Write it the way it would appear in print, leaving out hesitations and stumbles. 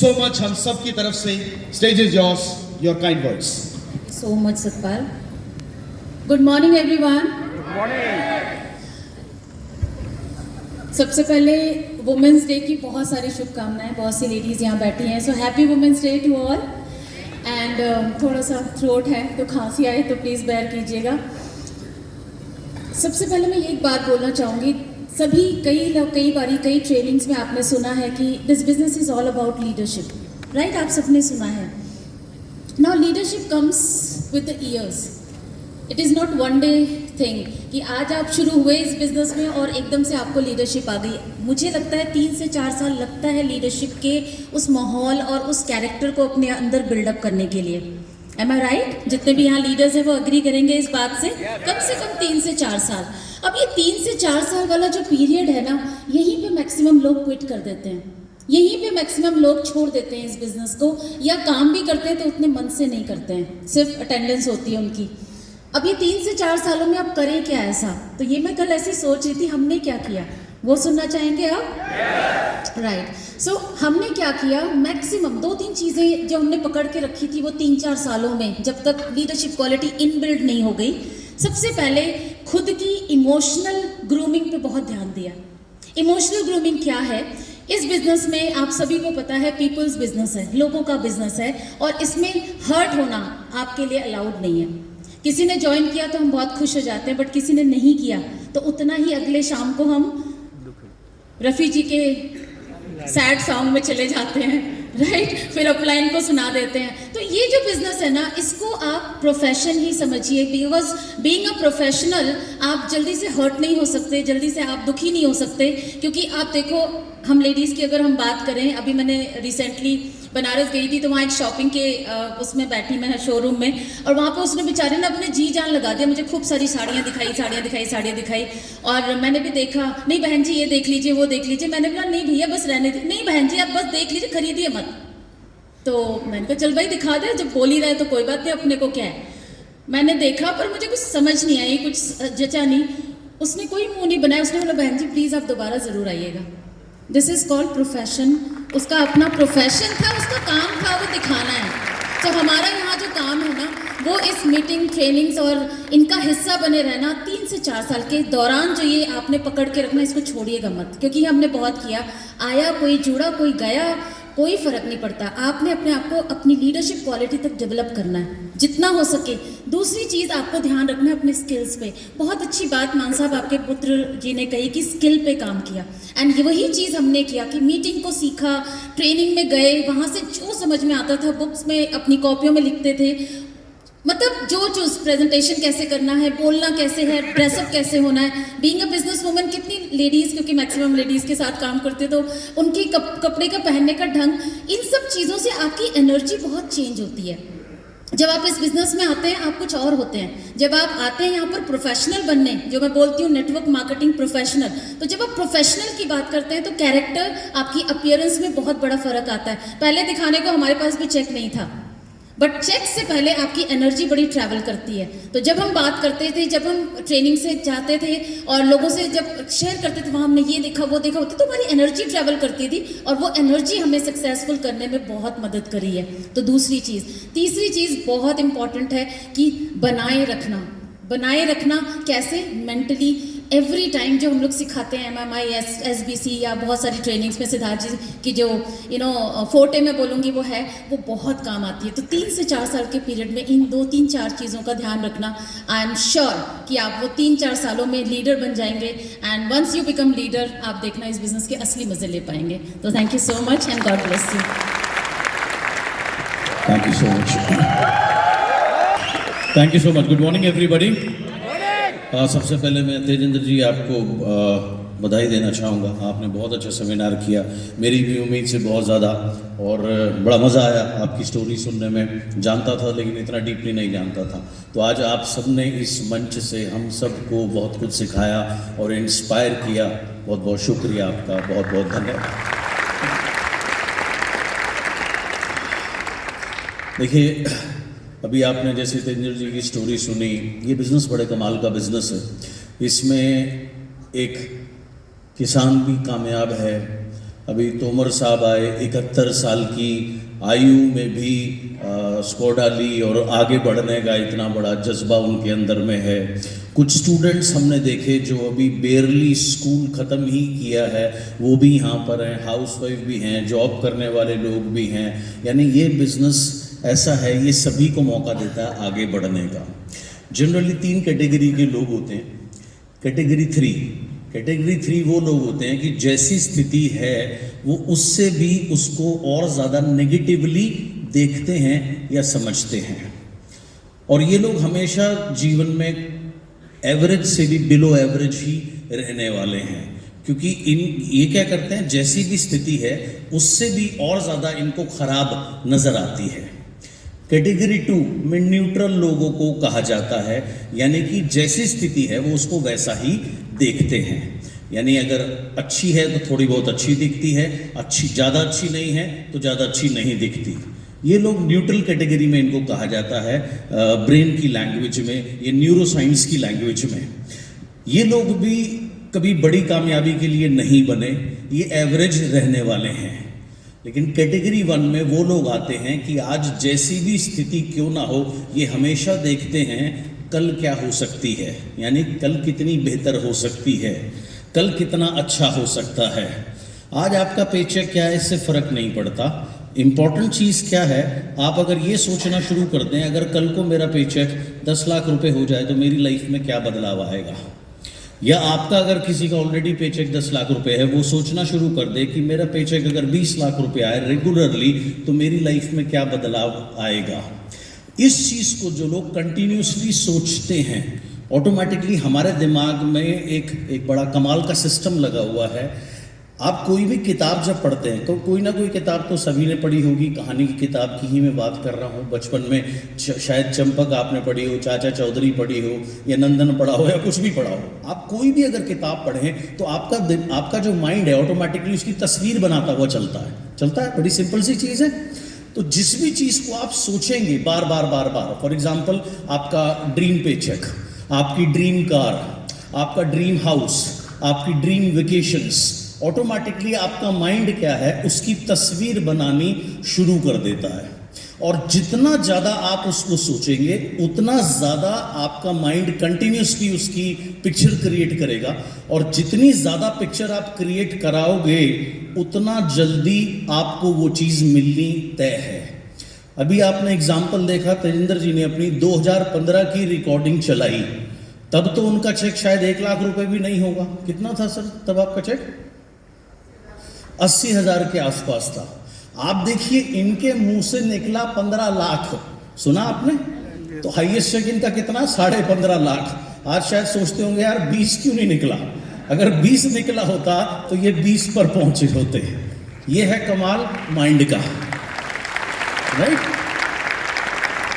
so much हम सब की तरफ से. Stage is yours. Your kind words. So much, Satpal. Good morning, everyone. Good morning. सबसे पहले वुमेंस डे की बहुत सारी शुभकामनाएं. बहुत सी लेडीज़ यहाँ बैठी हैं. So happy women's day to all. And थोड़ा सा थ्रोट है तो खांसी आए तो प्लीज़ बेयर कीजिएगा. सबसे पहले मैं एक बात बोलना चाहूँगी. सभी कई बारी कई ट्रेनिंग्स में आपने सुना है कि this business is all about leadership, right? आप सबने सुना है. Now leadership comes with the years. It is not one day thing कि आज आप शुरू हुए इस बिज़नेस में और एकदम से आपको लीडरशिप आ गई. मुझे लगता है 3 से 4 साल लगता है लीडरशिप के उस माहौल और उस कैरेक्टर को अपने अंदर बिल्डअप करने के लिए. एम आई राइट? जितने भी यहाँ लीडर्स हैं वो अग्री करेंगे इस बात से. कम 3 से 4 साल. अब ये 3 से 4 साल वाला जो पीरियड है ना, यहीं पे मैक्सिमम लोग क्विट कर देते हैं. यहीं पे मैक्सिमम लोग छोड़ देते हैं इस बिज़नेस को, या काम भी करते हैं तो उतने मन से नहीं करते हैं, सिर्फ अटेंडेंस होती है उनकी. अब ये 3 से 4 सालों में आप करें क्या ऐसा? तो ये मैं कल ऐसी सोच रही थी, हमने क्या किया वो सुनना चाहेंगे आप? राइट. सो हमने क्या किया, मैक्सिमम 2-3 चीज़ें जो हमने पकड़ के रखी थी वो 3-4 सालों में, जब तक लीडरशिप क्वालिटी इनबिल्ड नहीं हो गई. सबसे पहले खुद की इमोशनल ग्रूमिंग पे बहुत ध्यान दिया. इमोशनल ग्रूमिंग क्या है? इस बिजनेस में आप सभी को पता है पीपल्स बिजनेस है, लोगों का बिजनेस है, और इसमें हर्ट होना आपके लिए अलाउड नहीं है. किसी ने ज्वाइन किया तो हम बहुत खुश हो जाते हैं, बट किसी ने नहीं किया तो उतना ही अगले शाम को हम रफ़ी जी के सैड सॉन्ग में चले जाते हैं, राइट? फिर अपलाइन को सुना देते हैं. तो ये जो बिजनेस है ना, इसको आप प्रोफेशन ही समझिए. बिकॉज बीइंग अ प्रोफेशनल आप जल्दी से हर्ट नहीं हो सकते, जल्दी से आप दुखी नहीं हो सकते. क्योंकि आप देखो, हम लेडीज़ की अगर हम बात करें, अभी मैंने रिसेंटली बनारस गई थी तो वहाँ एक शॉपिंग के उसमें बैठी मैं शोरूम में, और वहाँ पे उसने बेचारे ने अपने जी जान लगा दिया. मुझे खूब सारी साड़ियाँ दिखाई. और मैंने भी देखा, नहीं बहन जी ये देख लीजिए, वो देख लीजिए. मैंने बोला नहीं भैया बस रहने दीजिए. नहीं बहन जी आप बस देख लीजिए, खरीदिए मत. तो मैंने कहा चल भाई दिखा दे, जब बोल ही रहा है तो कोई बात नहीं, अपने को क्या है. मैंने देखा पर मुझे कुछ समझ नहीं आई, कुछ जचा नहीं. उसने कोई मुँह नहीं बनाया. उसने बोला बहन जी प्लीज़ आप दोबारा ज़रूर आइएगा. This is called profession. उसका अपना प्रोफेशन था, उसका काम था वो दिखाना है. तो हमारा यहाँ जो काम है ना, वो इस मीटिंग ट्रेनिंग्स और इनका हिस्सा बने रहना. 3 से 4 साल के दौरान जो ये आपने पकड़ के रखना, इसको छोड़िएगा मत. क्योंकि हमने बहुत किया, आया कोई जुड़ा कोई गया, कोई फ़र्क नहीं पड़ता. आपने अपने आप को अपनी लीडरशिप क्वालिटी तक डेवलप करना है जितना हो सके. दूसरी चीज़ आपको ध्यान रखना है अपने स्किल्स पे. बहुत अच्छी बात मान साहब आपके पुत्र जी ने कही कि स्किल पे काम किया, एंड वही चीज़ हमने किया कि मीटिंग को सीखा, ट्रेनिंग में गए, वहाँ से जो समझ में आता था बुक्स में अपनी कॉपियों में लिखते थे. मतलब जो प्रेजेंटेशन कैसे करना है, बोलना कैसे है, ड्रेसअप कैसे होना है. बीइंग अ बिजनेस वूमन, कितनी लेडीज़, क्योंकि मैक्सिमम लेडीज़ के साथ काम करते तो उनकी कपड़े का पहनने का ढंग, इन सब चीज़ों से आपकी एनर्जी बहुत चेंज होती है. जब आप इस बिज़नेस में आते हैं आप कुछ और होते हैं. जब आप आते हैं यहाँ पर प्रोफेशनल बनने, जो मैं बोलती हूँ नेटवर्क मार्केटिंग प्रोफेशनल, तो जब आप प्रोफेशनल की बात करते हैं तो कैरेक्टर, आपकी अपीयरेंस में बहुत बड़ा फ़र्क आता है. पहले दिखाने को हमारे पास भी चेक नहीं था, बट चेक से पहले आपकी एनर्जी बड़ी ट्रैवल करती है. तो जब हम बात करते थे, जब हम ट्रेनिंग से जाते थे और लोगों से जब शेयर करते थे, वहाँ हमने ये देखा वो देखा होती, तो हमारी एनर्जी ट्रैवल करती थी, और वो एनर्जी हमें सक्सेसफुल करने में बहुत मदद करी है. तो दूसरी चीज़. तीसरी चीज़ बहुत इंपॉर्टेंट है कि बनाए रखना कैसे? मेंटली एवरी टाइम जो हम लोग सिखाते हैं MMI, SBC या बहुत सारी ट्रेनिंग्स में, सिद्धार्थ जी की जो फोटे में बोलूँगी वो है, वो बहुत काम आती है. तो 3 से 4 साल के पीरियड में इन 2-3-4 चीज़ों का ध्यान रखना. आई एम श्योर कि आप वो 3-4 सालों में लीडर बन जाएंगे, and once you become leader आप देखना इस बिज़नेस के असली मज़े ले पाएंगे. तो thank you so much and God bless you. Thank you so much. Thank you so much. Good morning everybody. सबसे पहले मैं तेजेंद्र जी आपको बधाई देना चाहूँगा. आपने बहुत अच्छा सेमिनार किया, मेरी भी उम्मीद से बहुत ज़्यादा, और बड़ा मज़ा आया आपकी स्टोरी सुनने में. जानता था लेकिन इतना डीपली नहीं जानता था. तो आज आप सब ने इस मंच से हम सबको बहुत कुछ सिखाया और इंस्पायर किया. बहुत बहुत शुक्रिया आपका, बहुत बहुत धन्यवाद. देखिए, अभी आपने जैसे तेजेंद्र जी की स्टोरी सुनी, ये बिज़नेस बड़े कमाल का बिज़नेस है. इसमें एक किसान भी कामयाब है, अभी तोमर साहब आए, 71 साल की आयु में भी स्कोडा ली और आगे बढ़ने का इतना बड़ा जज्बा उनके अंदर में है। कुछ स्टूडेंट्स हमने देखे जो अभी बेयरली स्कूल ख़त्म ही किया है, वो भी यहाँ पर हैं, हाउसवाइफ भी हैं, जॉब करने वाले लोग भी हैं। यानी ये बिज़नेस ऐसा है, ये सभी को मौका देता है आगे बढ़ने का। जनरली 3 कैटेगरी के लोग होते हैं। कैटेगरी 3 वो लोग होते हैं कि जैसी स्थिति है वो उससे भी उसको और ज़्यादा नेगेटिवली देखते हैं या समझते हैं, और ये लोग हमेशा जीवन में एवरेज से भी बिलो एवरेज ही रहने वाले हैं, क्योंकि ये क्या करते हैं, जैसी भी स्थिति है उससे भी और ज़्यादा इनको खराब नज़र आती है। कैटेगरी 2 में न्यूट्रल लोगों को कहा जाता है, यानी कि जैसी स्थिति है वो उसको वैसा ही देखते हैं। यानी अगर अच्छी है तो थोड़ी बहुत अच्छी दिखती है, ज़्यादा अच्छी नहीं है तो ज़्यादा अच्छी नहीं दिखती। ये लोग न्यूट्रल कैटेगरी में इनको कहा जाता है, ब्रेन की लैंग्वेज में, ये न्यूरोसाइंस की लैंग्वेज में। ये लोग भी कभी बड़ी कामयाबी के लिए नहीं बने, ये एवरेज रहने वाले हैं। लेकिन कैटेगरी 1 में वो लोग आते हैं कि आज जैसी भी स्थिति क्यों ना हो, ये हमेशा देखते हैं कल क्या हो सकती है, यानी कल कितनी बेहतर हो सकती है, कल कितना अच्छा हो सकता है। आज आपका पेचेक क्या है इससे फ़र्क नहीं पड़ता। इम्पॉर्टेंट चीज़ क्या है, आप अगर ये सोचना शुरू कर दें, अगर कल को मेरा पेचेक 10 लाख रुपए हो जाए तो मेरी लाइफ में क्या बदलाव आएगा, या आपका अगर किसी का ऑलरेडी पेचेक 10 लाख रुपए है, वो सोचना शुरू कर दे कि मेरा पेचेक अगर 20 लाख रुपए आए रेगुलरली तो मेरी लाइफ में क्या बदलाव आएगा। इस चीज़ को जो लोग कंटिन्यूसली सोचते हैं, ऑटोमेटिकली हमारे दिमाग में एक बड़ा कमाल का सिस्टम लगा हुआ है। आप कोई भी किताब जब पढ़ते हैं तो कोई ना कोई किताब तो सभी ने पढ़ी होगी, कहानी की किताब की ही मैं बात कर रहा हूँ। बचपन में शायद चंपक आपने पढ़ी हो, चाचा चौधरी पढ़ी हो, या नंदन पढ़ा हो, या कुछ भी पढ़ा हो। आप कोई भी अगर किताब पढ़ें तो आपका जो माइंड है ऑटोमेटिकली उसकी तस्वीर बनाता हुआ चलता है। बड़ी सिंपल सी चीज़ है। तो जिस भी चीज़ को आप सोचेंगे बार बार, फॉर एग्जाम्पल आपका ड्रीम पेचेक, आपकी ड्रीम कार, आपका ड्रीम हाउस, आपकी ड्रीम वेकेशंस, ऑटोमेटिकली आपका माइंड क्या है, उसकी तस्वीर बनानी शुरू कर देता है। और जितना ज़्यादा आप उसको सोचेंगे उतना ज़्यादा आपका माइंड कंटिन्यूसली उसकी पिक्चर क्रिएट करेगा, और जितनी ज़्यादा पिक्चर आप क्रिएट कराओगे उतना जल्दी आपको वो चीज़ मिलनी तय है। अभी आपने एग्जाम्पल देखा, तेजिंदर जी ने अपनी 2015 की रिकॉर्डिंग चलाई, तब तो उनका चेक शायद 1 लाख रुपए भी नहीं होगा। कितना था सर तब आपका चेक? 80,000 के आसपास था। आप देखिए इनके मुंह से निकला 15 लाख। सुना आपने? तो हाईएस्ट चेक इनका कितना? 15.5 लाख। आज शायद सोचते होंगे यार 20 क्यों नहीं निकला। अगर 20 निकला होता तो ये 20 पर पहुंचे होते। ये है कमाल माइंड का, राइट।